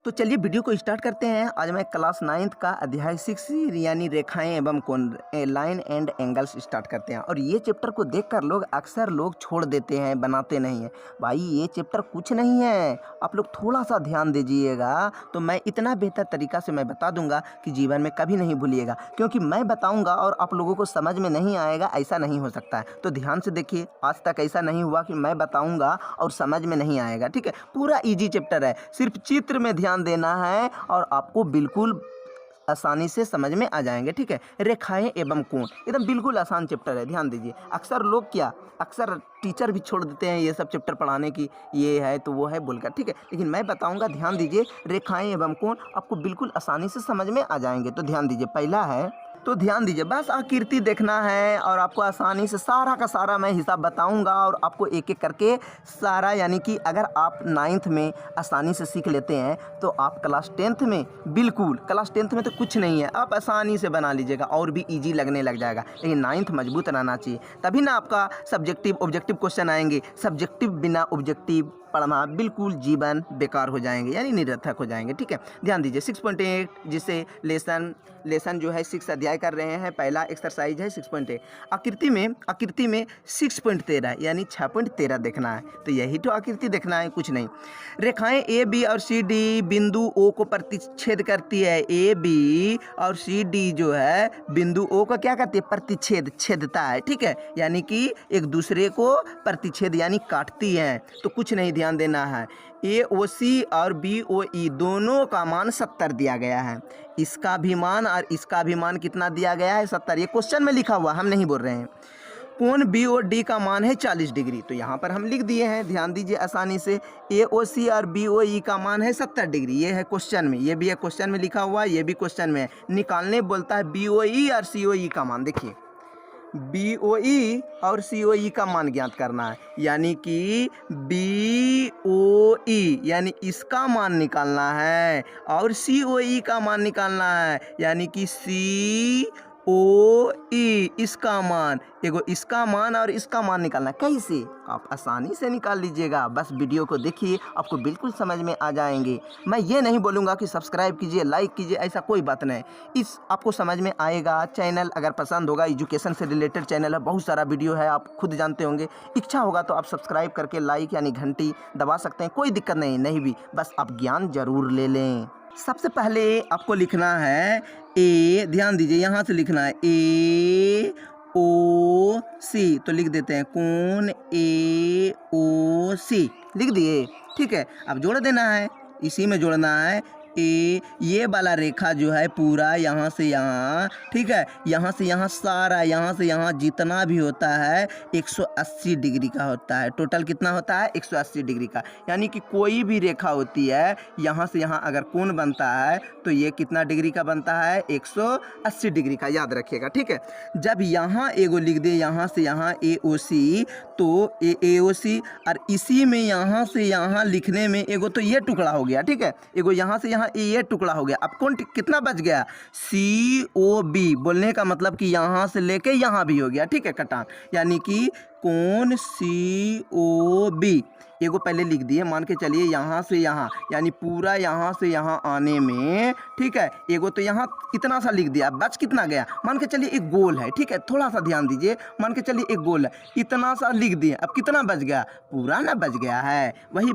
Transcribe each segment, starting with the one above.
तो चलिए वीडियो को स्टार्ट करते हैं। आज मैं क्लास 9th का अध्याय 6 यानी रेखाएं एवं कोण लाइन एंड एंगल्स स्टार्ट करते हैं। और ये चैप्टर को देखकर लोग अक्सर छोड़ देते हैं, बनाते नहीं हैं। भाई ये चैप्टर कुछ नहीं है, आप लोग थोड़ा सा ध्यान दीजिएगा तो मैं इतना बेहतर तरीक़ा से मैं बता दूंगा कि जीवन में कभी नहीं भूलिएगा। क्योंकि मैं बताऊँगा और आप लोगों को समझ में नहीं आएगा, ऐसा नहीं हो सकता है। तो ध्यान से देखिए, आज तक ऐसा नहीं हुआ कि मैं बताऊँगा और समझ में नहीं आएगा। ठीक है, पूरा ईजी चैप्टर है, सिर्फ चित्र में ध्यान देना है और आपको बिल्कुल आसानी से समझ में आ जाएंगे। ठीक है, रेखाएं एवं कोण एकदम बिल्कुल आसान चैप्टर है, ध्यान दीजिए। अक्सर टीचर भी छोड़ देते हैं ये सब चैप्टर पढ़ाने की, ये है तो वो है बोलकर। ठीक है, लेकिन मैं बताऊंगा, ध्यान दीजिए। रेखाएं एवं कोण आपको बिल्कुल आसानी से समझ में आ जाएंगे। तो ध्यान दीजिए, पहला है, तो ध्यान दीजिए, बस आकृति देखना है और आपको आसानी से सारा का सारा मैं हिसाब बताऊंगा और आपको एक एक करके सारा, यानी कि अगर आप 9th में आसानी से सीख लेते हैं तो आप क्लास 10th में क्लास 10th में तो कुछ नहीं है, आप आसानी से बना लीजिएगा और भी इजी लगने लग जाएगा। लेकिन 9th मजबूत रहना चाहिए, तभी ना आपका सब्जेक्टिव ऑब्जेक्टिव क्वेश्चन आएंगे। सब्जेक्टिव बिना ऑब्जेक्टिव पढ़ना बिल्कुल जीवन बेकार हो जाएंगे, यानी निरर्थक हो जाएंगे। ठीक है, ध्यान दीजिए 6.8, जिसे लेसन जो है 6 अध्याय कर रहे हैं। पहला एक्सरसाइज है 6.8। आकृति में 6.13 यानी 6.13 देखना है। तो यही तो आकृति देखना है, कुछ नहीं। रेखाएं ए बी और सी डी बिंदु ओ को प्रतिच्छेद करती है। ए बी और सी डी जो है बिंदु ओ को क्या करती है, छेदता है। ठीक है, यानी कि एक दूसरे को प्रतिच्छेद यानी काटती है। तो कुछ नहीं, ध्यान देना है। ए ओ सी और बी ओ ई दोनों का मान 70 दिया गया है। इसका भी मान और इसका भी मान कितना दिया गया है, 70। ये क्वेश्चन में लिखा हुआ, हम नहीं बोल रहे हैं। कोण बी ओ डी का मान है 40 डिग्री। तो यहाँ पर हम लिख दिए हैं, ध्यान दीजिए आसानी से। ए ओ सी और बी ओ ई का मान है 70 डिग्री। ये है क्वेश्चन में, ये भी है क्वेश्चन में लिखा हुआ, ये भी क्वेश्चन में है। निकालने बोलता है बी ओ ई और सी ओ ई का मान। देखिए, बी ओ ई और सी ओ ई का मान ज्ञात करना है, यानी कि बी ओ ई यानी इसका मान निकालना है और सी ओ ई का मान निकालना है, यानी कि सी ओ ई इसका मान। एगो इसका मान और इसका मान निकालना। कैसे? आप आसानी से निकाल लीजिएगा, बस वीडियो को देखिए, आपको बिल्कुल समझ में आ जाएंगे। मैं ये नहीं बोलूँगा कि सब्सक्राइब कीजिए, लाइक कीजिए, ऐसा कोई बात नहीं। इस आपको समझ में आएगा। चैनल अगर पसंद होगा, एजुकेशन से रिलेटेड चैनल है, बहुत सारा वीडियो है, आप खुद जानते होंगे। इच्छा होगा तो आप सब्सक्राइब करके लाइक यानी घंटी दबा सकते हैं, कोई दिक्कत नहीं भी, बस आप ज्ञान जरूर ले लें। सबसे पहले आपको लिखना है ए, ध्यान दीजिए, यहाँ से लिखना है ए ओ सी। तो लिख देते हैं कोण ए ओ सी, लिख दिए। ठीक है, अब जोड़ देना है, इसी में जोड़ना है। ये वाला रेखा जो है पूरा यहाँ से यहाँ, ठीक है, यहाँ से यहाँ सारा, यहाँ से यहाँ जितना भी होता है 180 डिग्री का होता है। टोटल कितना होता है, 180 डिग्री का। यानी कि कोई भी रेखा होती है, यहाँ से यहाँ अगर कोण बनता है तो ये कितना डिग्री का बनता है, 180 डिग्री का, याद रखिएगा। ठीक है, जब यहाँ एगो लिख दे, यहाँ से यहाँ ए ओ सी, तो ए ओ सी, और इसी में यहाँ से यहाँ लिखने में एगो तो ये टुकड़ा हो गया। ठीक है, एगो यहाँ से यहाँ ये टुकड़ा हो गया। अब कौन कितना बच गया, सी ओ बी। बोलने का मतलब कि यहाँ से लेके यहाँ भी हो गया। ठीक है, कटान, यानी कि कोण सी ओ बी। एगो पहले लिख दिए, मान के चलिए यहाँ से यहाँ, यानी पूरा यहाँ से यहाँ आने में, ठीक है, एगो तो यहाँ इतना सा लिख दिया। बच कितना गया, मान के चलिए एक गोल है। ठीक है, थोड़ा सा ध्यान दीजिए, मान के चलिए एक गोल है, इतना सा लिख दिए। अब कितना बच गया, पूरा ना बच गया है। वही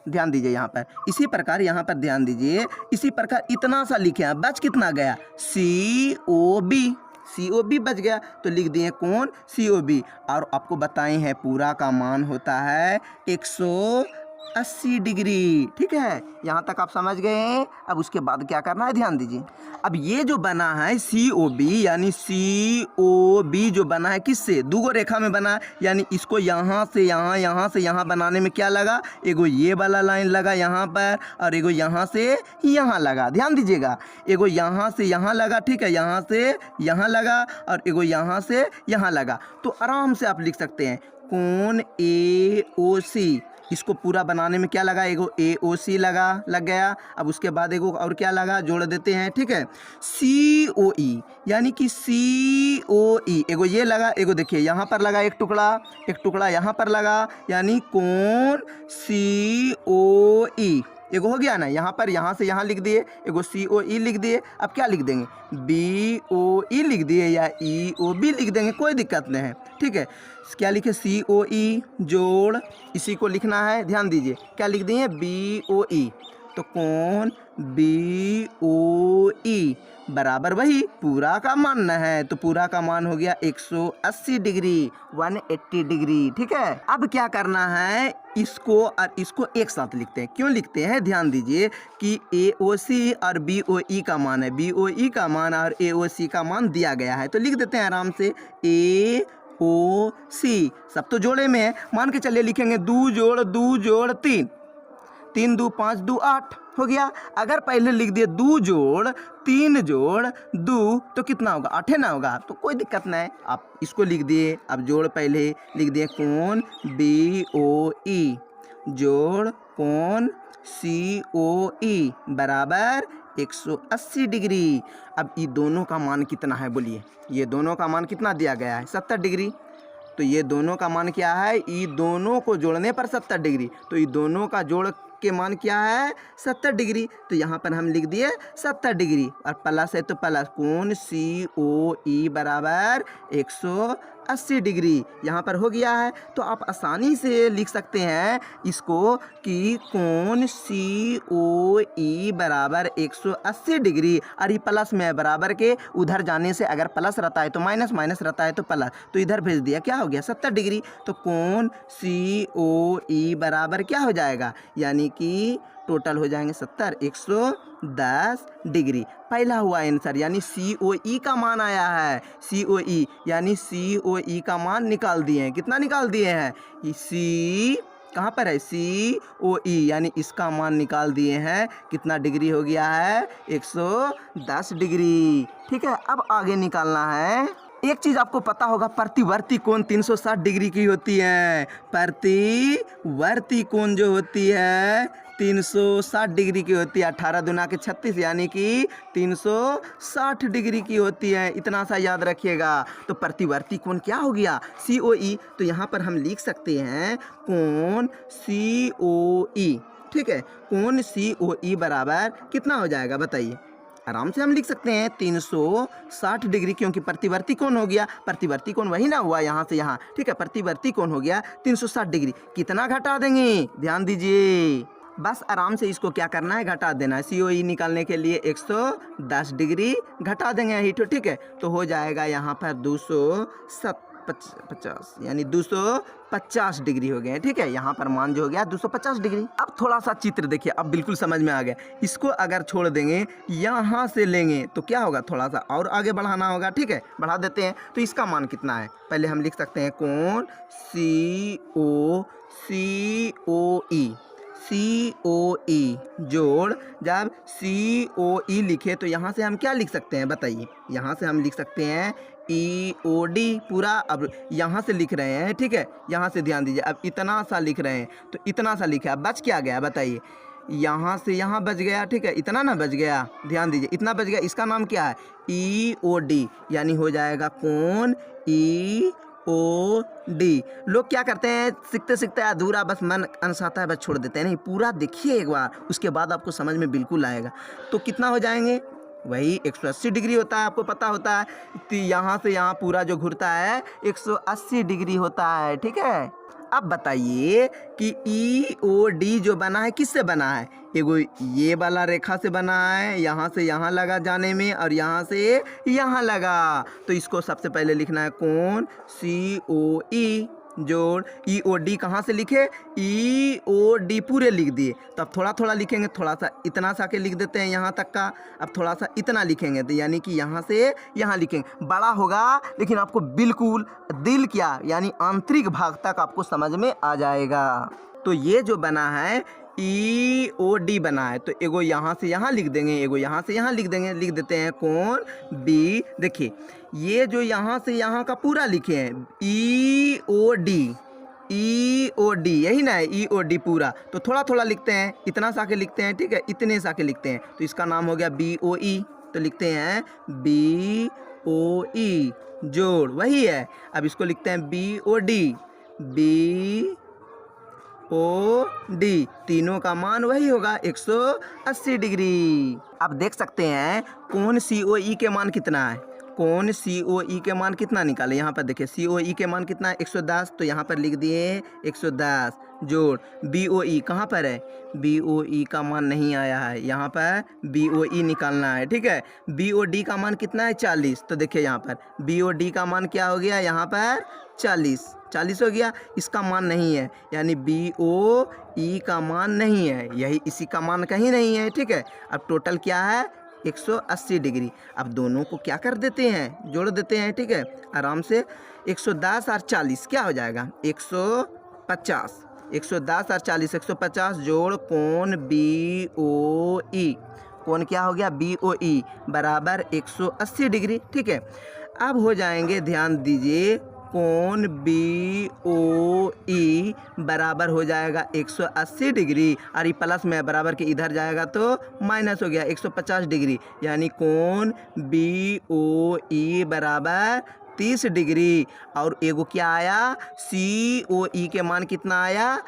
ध्यान दीजिए यहाँ पर, इसी प्रकार यहाँ पर ध्यान दीजिए, इसी प्रकार इतना सा लिखे हैं। बच कितना गया, सी ओ बी, सी ओ बी बच गया। तो लिख दिए कोण सी ओ बी, और आपको बताए हैं पूरा का मान होता है 180 डिग्री। ठीक है, यहाँ तक आप समझ गए हैं। अब उसके बाद क्या करना है, ध्यान दीजिए। अब ये जो बना है सी ओ बी, यानी सी ओ बी जो बना है किससे, दूगो रेखा में बना है, यानी इसको यहाँ से यहाँ, यहाँ से यहाँ बनाने में क्या लगा, एगो ये वाला लाइन लगा यहाँ पर, और एगो यहाँ से यहाँ लगा। ध्यान दीजिएगा, एगो यहाँ से यहाँ लगा, ठीक है, यहाँ से यहाँ लगा, और एगो यहाँ से यहाँ लगा। तो आराम से आप लिख सकते हैं कोण ए ओ सी। इसको पूरा बनाने में क्या लगा, एगो ए ओ सी लग गया। अब उसके बाद एगो और क्या लगा, जोड़ देते हैं। ठीक है, सी ओ ई, यानी कि सी ओ ई, एगो ये लगा, एगो देखिए यहाँ पर लगा एक टुकड़ा यहाँ पर लगा, यानी कोण सी ओ ई। एगो हो गया ना, यहाँ पर यहाँ से यहाँ लिख दिए, एगो COE लिख दिए। अब क्या लिख देंगे, BOE लिख दिए या EOB लिख देंगे, कोई दिक्कत नहीं है, ठीक है। क्या लिखे, COE जोड़, इसी को लिखना है, ध्यान दीजिए क्या लिख दिए, BOE। तो कोण BOE बराबर वही पूरा का मान न है, तो पूरा का मान हो गया 180 डिग्री, 180 डिग्री, ठीक है। अब क्या करना है, इसको और इसको एक साथ लिखते हैं। क्यों लिखते हैं, ध्यान दीजिए कि AOC और BOE का मान है, BOE का मान और AOC का मान दिया गया है, तो लिख देते हैं आराम से AOC। सब तो जोड़े में है, मान के चलिए लिखेंगे 2 जोड़ 2 जोड़ 3, 3 2 5 2 8 हो गया। अगर पहले लिख दिए 2 जोड़ 3 जोड़ 2 तो कितना होगा, 8 ना होगा, तो कोई दिक्कत नहीं है, आप इसको लिख दिए। अब जोड़ पहले लिख दिए, कोण BOE जोड़ कोण COE बराबर 180 डिग्री। अब ये दोनों का मान कितना है बोलिए, ये दोनों का मान कितना दिया गया है, 70 डिग्री। तो ये दोनों का मान क्या है, ये दोनों को जोड़ने पर 70 डिग्री, तो ये दोनों का जोड़ के मान क्या है, 70 डिग्री। तो यहाँ पर हम लिख दिए 70 डिग्री, और प्लस है तो प्लस, कोण COE बराबर 180 डिग्री यहाँ पर हो गया है। तो आप आसानी से लिख सकते हैं इसको कि कोण COE बराबर 180 डिग्री, और ये प्लस में बराबर के उधर जाने से अगर प्लस रहता है तो माइनस, माइनस रहता है तो प्लस, तो इधर भेज दिया, क्या हो गया 70 डिग्री। तो कोण COE बराबर क्या हो जाएगा, यानी कि टोटल हो जाएंगे 70, 110 डिग्री। पहला हुआ आंसर, यानी COE का मान आया है, COE यानी COE का मान निकाल दिए हैं। कितना निकाल दिए हैं, C कहाँ पर है, COE यानी इसका मान निकाल दिए हैं। कितना डिग्री हो गया है, 110 डिग्री, ठीक है। अब आगे निकालना है, एक चीज आपको पता होगा, प्रतिवर्ती कोण 360 डिग्री की होती है। प्रतिवर्ती कोण जो होती है 360 डिग्री की होती है, 18 दूना के 36 यानी कि 360 डिग्री की होती है, इतना सा याद रखिएगा। तो प्रतिवर्ती कोण क्या हो गया, COE। तो यहाँ पर हम लिख सकते हैं कोण COE, ठीक है। कोण COE बराबर कितना हो जाएगा बताइए, आराम से हम लिख सकते हैं 360 डिग्री, क्योंकि प्रतिवर्ती कोण हो गया, प्रतिवर्ती कोण वही ना हुआ यहाँ से यहाँ, ठीक है। प्रतिवर्ती कोण हो गया 360 डिग्री। कितना घटा देंगे, ध्यान दीजिए, बस आराम से इसको क्या करना है, घटा देना है। COE निकालने के लिए 110 डिग्री घटा देंगे यही तो, ठीक है। तो हो जाएगा यहाँ पर 250 यानी 250 डिग्री हो गए, ठीक है। यहाँ पर मान जो हो गया 250 डिग्री। अब थोड़ा सा चित्र देखिए, अब बिल्कुल समझ में आ गया। इसको अगर छोड़ देंगे, यहाँ से लेंगे तो क्या होगा, थोड़ा सा और आगे बढ़ाना होगा, ठीक है। बढ़ा देते हैं, तो इसका मान कितना है, पहले हम लिख सकते हैं कोण COE जोड़, जब COE लिखे तो यहाँ से हम क्या लिख सकते हैं बताइए, यहाँ से हम लिख सकते हैं EOD पूरा। अब यहाँ से लिख रहे हैं, ठीक है, यहाँ से ध्यान दीजिए, अब इतना सा लिख रहे हैं, तो इतना सा लिखा, अब बच क्या गया बताइए, यहाँ से यहाँ बच गया, ठीक है, इतना ना बच गया, ध्यान दीजिए, इतना बच गया, इसका नाम क्या है EOD, यानी हो जाएगा कोण EOD। लोग क्या करते हैं, सीखते सीखते अधूरा बस मन अनसाता है बस छोड़ देते हैं, नहीं पूरा देखिए एक बार, उसके बाद आपको समझ में बिल्कुल आएगा। तो कितना हो जाएंगे, वही 180 डिग्री होता है, आपको पता होता है, तो यहाँ से यहाँ पूरा जो घूरता है 180 डिग्री होता है, ठीक है। अब बताइए कि EOD जो बना है किससे बना है, एगो ये वाला रेखा से बना है, यहाँ से यहाँ लगा जाने में और यहाँ से यहाँ लगा। तो इसको सबसे पहले लिखना है कोण COE जोड़ EOD, कहाँ से लिखे, EOD पूरे लिख दिए। तो अब थोड़ा थोड़ा लिखेंगे, थोड़ा सा इतना सा के लिख देते हैं यहाँ तक का, अब थोड़ा सा इतना लिखेंगे, तो यानी कि यहाँ से यहाँ लिखेंगे, बड़ा होगा लेकिन आपको बिल्कुल दिल क्या यानी आंतरिक भाग तक आपको समझ में आ जाएगा। तो ये जो बना है EOD बना है, तो एगो यहाँ से यहाँ लिख देंगे, एगो यहाँ से यहाँ लिख देंगे, लिख देते हैं कोण B। देखिए ये जो यहाँ से यहाँ का पूरा लिखे हैं EOD यही ना है EOD पूरा, तो थोड़ा थोड़ा लिखते हैं, इतना सा के लिखते हैं, ठीक है, इतने सा के लिखते हैं, तो इसका नाम हो गया BOE। तो लिखते हैं BOE जोड़, वही है। अब इसको लिखते हैं BOD डी, तीनों का मान वही होगा 180 डिग्री। अब देख सकते हैं कोण COE के मान कितना है। कोण COE के मान कितना निकाले, यहाँ पर देखिए COE के मान कितना है 110, तो यहाँ पर लिख दिए 110 जोड़ BOE कहाँ पर है, BOE का मान नहीं आया है, यहाँ पर BOE निकालना है, ठीक है। BOD का मान कितना है 40, तो देखिए यहाँ पर BOD का मान क्या हो गया, यहाँ पर 40 हो गया, इसका मान नहीं है, यानी BOE का मान नहीं है, यही इसी का मान कहीं नहीं है, ठीक है। अब टोटल क्या है 180 डिग्री। अब दोनों को क्या कर देते हैं, जोड़ देते हैं, ठीक है, आराम से। 110 और 40 क्या हो जाएगा 150, 110 और 40 150 जोड़ कोण BOE, कोण क्या हो गया BOE बराबर 180 डिग्री, ठीक है। अब हो जाएंगे, ध्यान दीजिए, कोण BOE बराबर हो जाएगा 180 डिग्री और ये प्लस में बराबर के इधर जाएगा तो माइनस हो गया 150 डिग्री, यानी कोण BOE बराबर 30 डिग्री। और एगो क्या आया COE के मान कितना आया,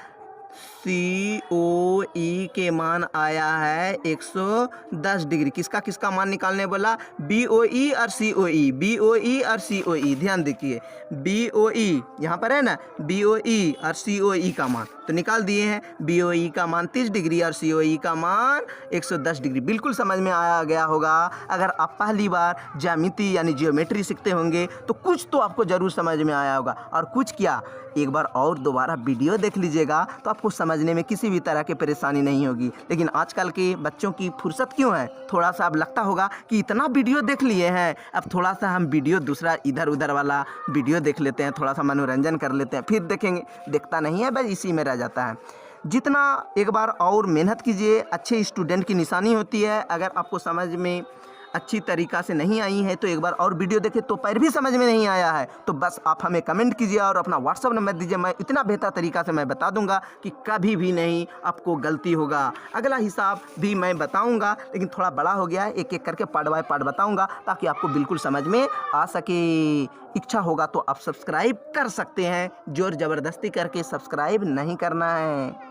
COE के मान आया है 110 डिग्री। किसका किसका मान निकालने बोला, BOE और COE, BOE और COE, ध्यान देखिए BOE यहाँ पर है ना, BOE और COE का मान तो निकाल दिए हैं। BOE का मान 30 डिग्री और COE का मान 110 डिग्री। बिल्कुल समझ में आया गया होगा। अगर आप पहली बार ज्यामिति यानी जियोमेट्री सीखते होंगे तो कुछ तो आपको ज़रूर समझ में आया होगा, और कुछ क्या, एक बार और दोबारा वीडियो देख लीजिएगा तो आपको समझने में किसी भी तरह की परेशानी नहीं होगी। लेकिन आजकल के बच्चों की फुर्सत क्यों है, थोड़ा सा अब लगता होगा कि इतना वीडियो देख लिए हैं, अब थोड़ा सा हम वीडियो दूसरा इधर उधर वाला वीडियो देख लेते हैं, थोड़ा सा मनोरंजन कर लेते हैं, फिर देखेंगे। देखता नहीं है, बस इसी में रह जाता है। जितना एक बार और मेहनत कीजिए, अच्छे स्टूडेंट की निशानी होती है। अगर आपको समझ में अच्छी तरीक़ा से नहीं आई है तो एक बार और वीडियो देखें, तो पर भी समझ में नहीं आया है तो बस आप हमें कमेंट कीजिए और अपना व्हाट्सअप नंबर दीजिए। मैं इतना बेहतर तरीक़ा से मैं बता दूंगा कि कभी भी नहीं आपको गलती होगा। अगला हिसाब भी मैं बताऊंगा, लेकिन थोड़ा बड़ा हो गया है, एक एक करके पार्ट बाय पार्ट बताऊंगा ताकि आपको बिल्कुल समझ में आ सके। इच्छा होगा तो आप सब्सक्राइब कर सकते हैं, जोर ज़बरदस्ती करके सब्सक्राइब नहीं करना है।